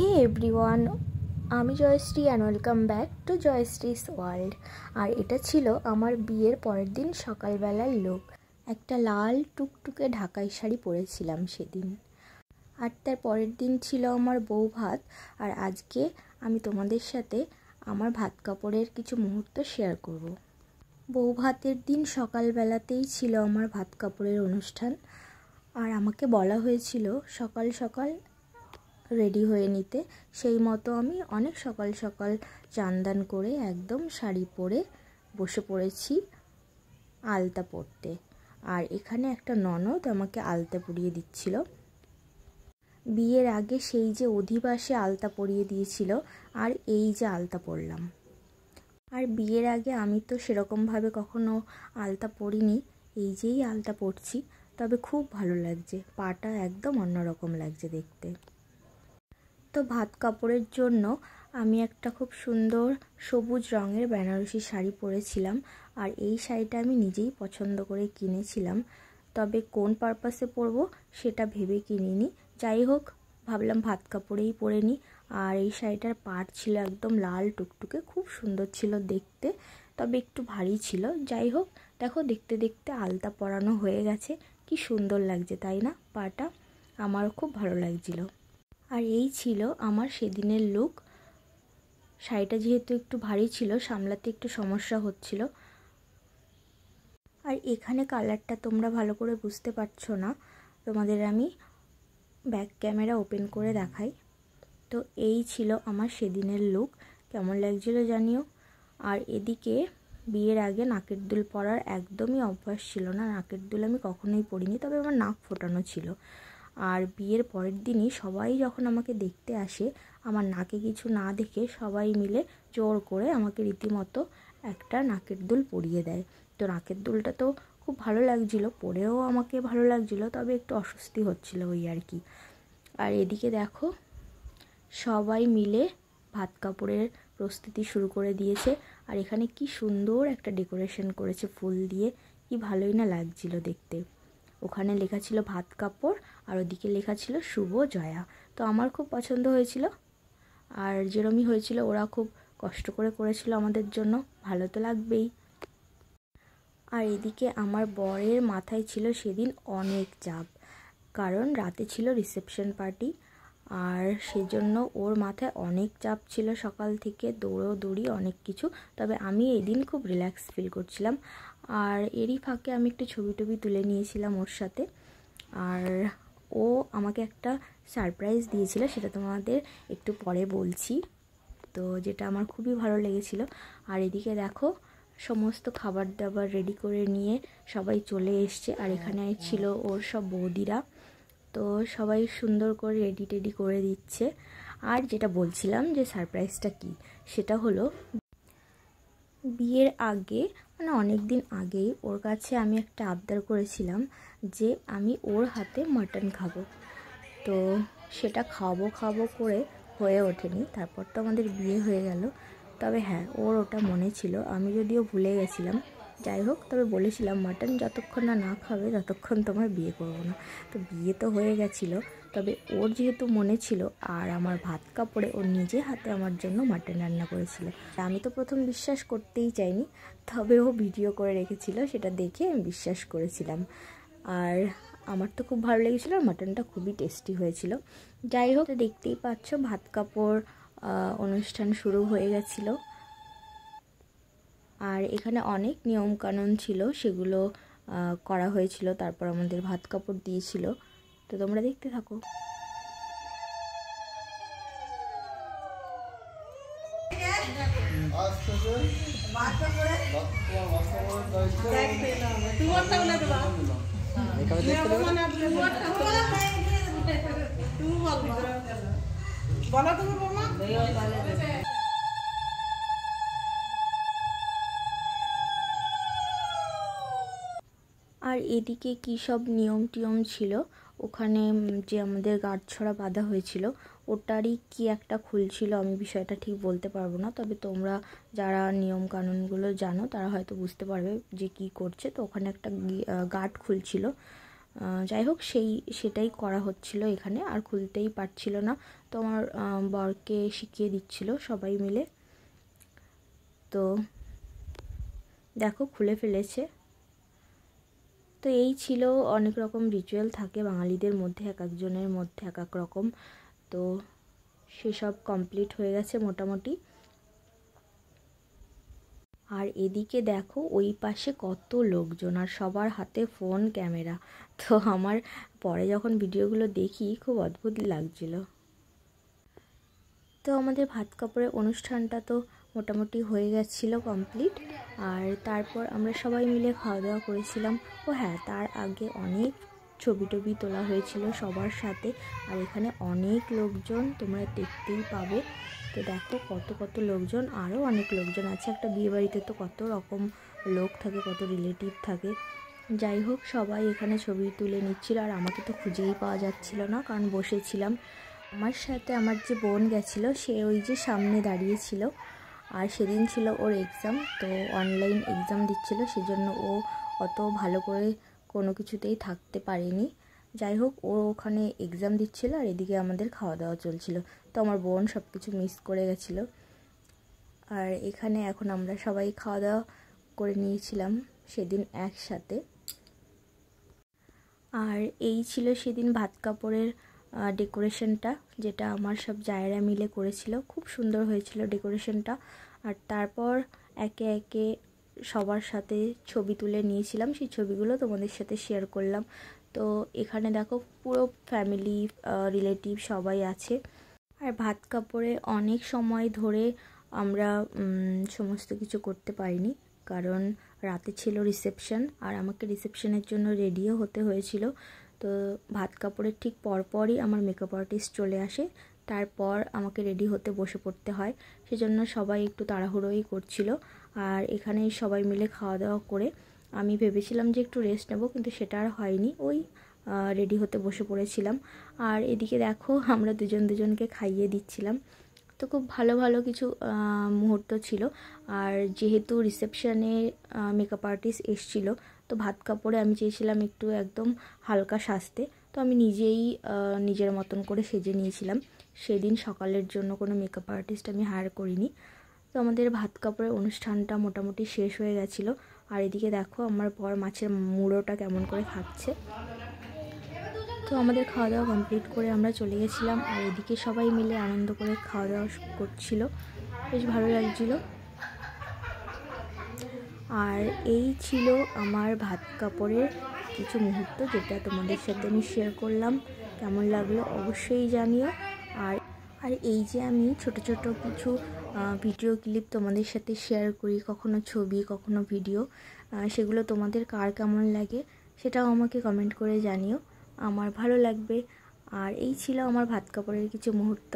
হে everyone, আমি Jayashree and welcome back to Jayashree's world. আর এটা ছিল আমার বিয়ের পরের দিন সকালবেলার লুক। একটা লাল টুকটুকে ঢাকাই শাড়ি পরেছিলাম সেদিন। আর তার পরের দিন ছিল আমার বউ ভাত। আর আজকে আমি তোমাদের সাথে আমার ভাত কাপড়ের কিছু মুহূর্ত শেয়ার করব। বউ ভাতের দিন সকালবেলাতেই ছিল আমার ভাত কাপড়ের অনুষ্ঠান। আর আমাকে বলা হয়েছিল সকাল সকাল রেডি হয়ে নিতে। সেই মতো আমি অনেক সকাল সকাল চান করে একদম শাড়ি পরে বসে পড়েছি আলতা পরতে। আর এখানে একটা ননদ আমাকে আলতা পরিয়ে দিচ্ছিল। বিয়ের আগে সেই যে অধিবাসে আলতা পরিয়ে দিয়েছিল, আর এই যে আলতা পরলাম। আর বিয়ের আগে আমি তো সেরকমভাবে কখনো আলতা পরিনি, এই যেই আলতা পরছি। তবে খুব ভালো লাগছে, পাটা একদম অন্যরকম লাগছে দেখতে। তো ভাত কাপড়ের জন্য আমি একটা খুব সুন্দর সবুজ রঙের বেনারসি শাড়ি পরেছিলাম। আর এই শাড়িটা আমি নিজেই পছন্দ করে কিনেছিলাম, তবে কোন পারপাসে পরবো সেটা ভেবে কিনিনি। যাই হোক, ভাবলাম ভাত কাপড়েই পরে নিই। আর এই শাড়িটার পাড় ছিল একদম লাল টুকটুকে, খুব সুন্দর ছিল দেখতে, তবে একটু ভারী ছিল। যাই হোক, দেখো দেখতে দেখতে আলতা পরানো হয়ে গেছে, কি সুন্দর লাগছে তাই না? পাটা আমার খুব ভালো লাগছিল। আর এই ছিল আমার সেদিনের লুক। শাড়িটা যেহেতু একটু ভারী ছিল, সামলাতে একটু সমস্যা হচ্ছিল। আর এখানে কালারটা তোমরা ভালো করে বুঝতে পারছো না, তোমাদের আমি ব্যাক ক্যামেরা ওপেন করে দেখাই। তো এই ছিল আমার সেদিনের লুক, কেমন লাগছিল জানিও। আর এদিকে বিয়ের আগে নাকের দুল পরার একদমই অভ্যাস ছিল না, নাকের দুল আমি কখনোই পরিনি, তবে আমার নাক ফোটানো ছিল। আর বিয়ের পরের দিনই সবাই যখন আমাকে দেখতে আসে, আমার নাকে কিছু না দেখে সবাই মিলে জোর করে আমাকে রীতিমতো একটা নাকের দুল পরিয়ে দেয়। তো নাকের দুলটা তো খুব ভালো লাগছিল, পরেও আমাকে ভালো লাগছিল, তবে একটু অস্বস্তি হচ্ছিল ওই আর কি। আর এদিকে দেখো সবাই মিলে ভাত কাপড়ের প্রস্তুতি শুরু করে দিয়েছে। আর এখানে কি সুন্দর একটা ডেকোরেশন করেছে ফুল দিয়ে, কি ভালোই না লাগছিল দেখতে। ওখানে লেখা ছিল ভাত কাপড়, আর ওদিকে লেখা ছিল শুভ জয়া। তো আমার খুব পছন্দ হয়েছিল। আর যেরমই হয়েছিল, ওরা খুব কষ্ট করে করেছিল আমাদের জন্য, ভালো তো লাগবেই। আর এদিকে আমার বরের মাথায় ছিল সেদিন অনেক চাপ, কারণ রাতে ছিল রিসেপশন পার্টি। আর সেজন্য ওর মাথায় অনেক চাপ ছিল, সকাল থেকে দৌড়োদৌড়ি অনেক কিছু। তবে আমি এই দিন খুব রিল্যাক্স ফিল করছিলাম। আর এরই ফাঁকে আমি একটু ছবি টবি তুলে নিয়েছিলাম ওর সাথে। আর ও আমাকে একটা সারপ্রাইজ দিয়েছিল, সেটা তোমাদের একটু পরে বলছি, তো যেটা আমার খুবই ভালো লেগেছিল। আর এদিকে দেখো সমস্ত খাবার দাবার রেডি করে নিয়ে সবাই চলে এসছে। আর এখানে ছিল ওর সব বৌদিরা, তো সবাই সুন্দর করে রেডি টেডি করে দিচ্ছে। আর যেটা বলছিলাম যে সারপ্রাইজটা কি, সেটা হলো বিয়ের আগে, মানে অনেক দিন আগেই ওর কাছে আমি একটা আবদার করেছিলাম যে আমি ওর হাতে মাটন খাবো। তো সেটা খাবো করে হয়ে ওঠেনি। তারপর তো আমাদের বিয়ে হয়ে গেল। তবে হ্যাঁ, ওর ওটা মনে ছিল, আমি যদিও ভুলে গেছিলাম। যাই হোক, তবে বলেছিলাম মাটন যতক্ষণ না খাবে ততক্ষণ তোমার বিয়ে করবো না। তো বিয়ে তো হয়ে গেছিলো, তবে ওর যেহেতু মনে ছিল, আর আমার ভাত কাপড়ে ওর নিজে হাতে আমার জন্য মাটন রান্না করেছিল। আমি তো প্রথম বিশ্বাস করতেই চাইনি, তবে ও ভিডিও করে রেখেছিল, সেটা দেখে আমি বিশ্বাস করেছিলাম। আর আমার তো খুব ভালো লেগেছিলো, আর মাটনটা খুবই টেস্টি হয়েছিল। যাই হোক, দেখতেই পাচ্ছ ভাত কাপড় অনুষ্ঠান শুরু হয়ে গেছিলো। আর এখানে অনেক নিয়মকানুন ছিল, সেগুলো করা হয়েছিল। তারপর আমাদের ভাত কাপড় দিয়েছিল, তো তোমরা দেখতে থাকো। আর এদিকে কী সব নিয়ম টিয়ম ছিল, ওখানে যে আমাদের গাঁটছড়া বাঁধা হয়েছিল ওটারই কি একটা খুলছিল, আমি বিষয়টা ঠিক বলতে পারবো না। তবে তোমরা যারা নিয়ম কানুনগুলো জানো তারা হয়তো বুঝতে পারবে যে কি করছে। তো ওখানে একটা গাঁট খুলছিল, যাই হোক সেটাই করা হচ্ছিল এখানে, আর খুলতেই পারছিল না। তো আমার বরকে শিখিয়ে দিচ্ছিল সবাই মিলে। তো দেখো খুলে ফেলেছে। তো এই ছিল, অনেক রকম রিচুয়াল থাকে বাঙালিদের মধ্যে, এক একজনের মধ্যে এক এক রকম। তো সেসব কমপ্লিট হয়ে গেছে মোটামুটি। আর এদিকে দেখো ওই পাশে কত লোকজন, আর সবার হাতে ফোন ক্যামেরা। তো আমার পরে যখন ভিডিওগুলো দেখি খুব অদ্ভুত লাগছিল। তো আমাদের ভাত কাপড়ের অনুষ্ঠানটা তো মোটামুটি হয়ে গেছিলো কমপ্লিট। আর তারপর আমরা সবাই মিলে খাওয়া দাওয়া করেছিলাম। ও হ্যাঁ, তার আগে অনেক ছবি টবি তোলা হয়েছিল সবার সাথে। আর এখানে অনেক লোকজন তোমরা দেখতেই পাবে। তো দেখো কত কত লোকজন, আরও অনেক লোকজন আছে। একটা বিয়েবাড়িতে তো কত রকম লোক থাকে, কত রিলেটিভ থাকে। যাই হোক, সবাই এখানে ছবি তুলে নিচ্ছিল, আর আমাকে তো খুঁজেই পাওয়া যাচ্ছিল না, কারণ বসেছিলাম। আমার সাথে আমার যে বোন গেছিলো সে ওই যে সামনে দাঁড়িয়েছিল। আর সেদিন ছিল ওর এক্সাম, তো অনলাইন এক্সাম দিচ্ছিল, সেজন্য ও অত ভালো করে কোনো কিছুতেই থাকতে পারেনি। যাই হোক, ও ওখানে এক্সাম দিচ্ছিল, আর এদিকে আমাদের খাওয়া দাওয়া চলছিল। তো আমার বোন সব কিছু মিস করে গেছিলো। আর এখানে এখন আমরা সবাই খাওয়া দাওয়া করে নিয়েছিলাম সেদিন একসাথে। আর এই ছিল সেদিন ভাত কাপড়ের ডেকোরেশনটা, যেটা আমার সব জায়েরা মিলে করেছিল। খুব সুন্দর হয়েছিল ডেকোরেশনটা। আর তারপর একে একে সবার সাথে ছবি তুলে নিয়েছিলাম, সেই ছবিগুলো তোমাদের সাথে শেয়ার করলাম। তো এখানে দেখো পুরো ফ্যামিলি রিলেটিভ সবাই আছে। আর ভাত কাপড়ে অনেক সময় ধরে আমরা সমস্ত কিছু করতে পারিনি, কারণ রাতে ছিল রিসেপশন, আর আমাকে রিসেপশনের জন্য রেডিও হতে হয়েছিল। তো ভাত কাপড়ের ঠিক পরপরই আমার মেকআপ আর্টিস্ট চলে আসে, তারপর আমাকে রেডি হতে বসে পড়তে হয়। সেজন্য সবাই একটু তাড়াহুড়োই করছিল। আর এখানে সবাই মিলে খাওয়া দাওয়া করে আমি ভেবেছিলাম যে একটু রেস্ট নেব, কিন্তু সেটা আর হয়নি, ওই রেডি হতে বসে পড়েছিলাম। আর এদিকে দেখো আমরা দুজনকে খাইয়ে দিচ্ছিলাম। তো খুব ভালো ভালো কিছু মুহূর্ত ছিল। আর যেহেতু রিসেপশনে মেকআপ আর্টিস্ট এসছিল, তো ভাত কাপড়ে আমি চেয়েছিলাম একটু একদম হালকা সাজতে। তো আমি নিজেই নিজের মতন করে সেজে নিয়েছিলাম। সেদিন সকালের জন্য কোনো মেকআপ আর্টিস্ট আমি হায়ার করিনি। তো আমাদের ভাত কাপড়ের অনুষ্ঠানটা মোটামুটি শেষ হয়ে গেছিলো। আর এদিকে দেখো আমার বর মাছের মুড়োটা কেমন করে খাচ্ছে। তো আমাদের খাওয়া দাওয়া কমপ্লিট করে আমরা চলে গেছিলাম। আর এদিকে সবাই মিলে আনন্দ করে খাওয়া দাওয়া করছিল, বেশ ভালো লাগছিল। আর এই ছিল আমার ভাত কাপড়ের কিছু মুহূর্ত, যেটা তোমাদের সাথে আমি শেয়ার করলাম। কেমন লাগলো অবশ্যই জানিও। আর এই যে আমি ছোট ছোট কিছু ভিডিও ক্লিপ তোমাদের সাথে শেয়ার করি, কখনো ছবি কখনো ভিডিও, সেগুলো তোমাদের কার কেমন লাগে সেটাও আমাকে কমেন্ট করে জানিও, আমার ভালো লাগবে। আর এই ছিল আমার ভাত কাপড়ের কিছু মুহূর্ত।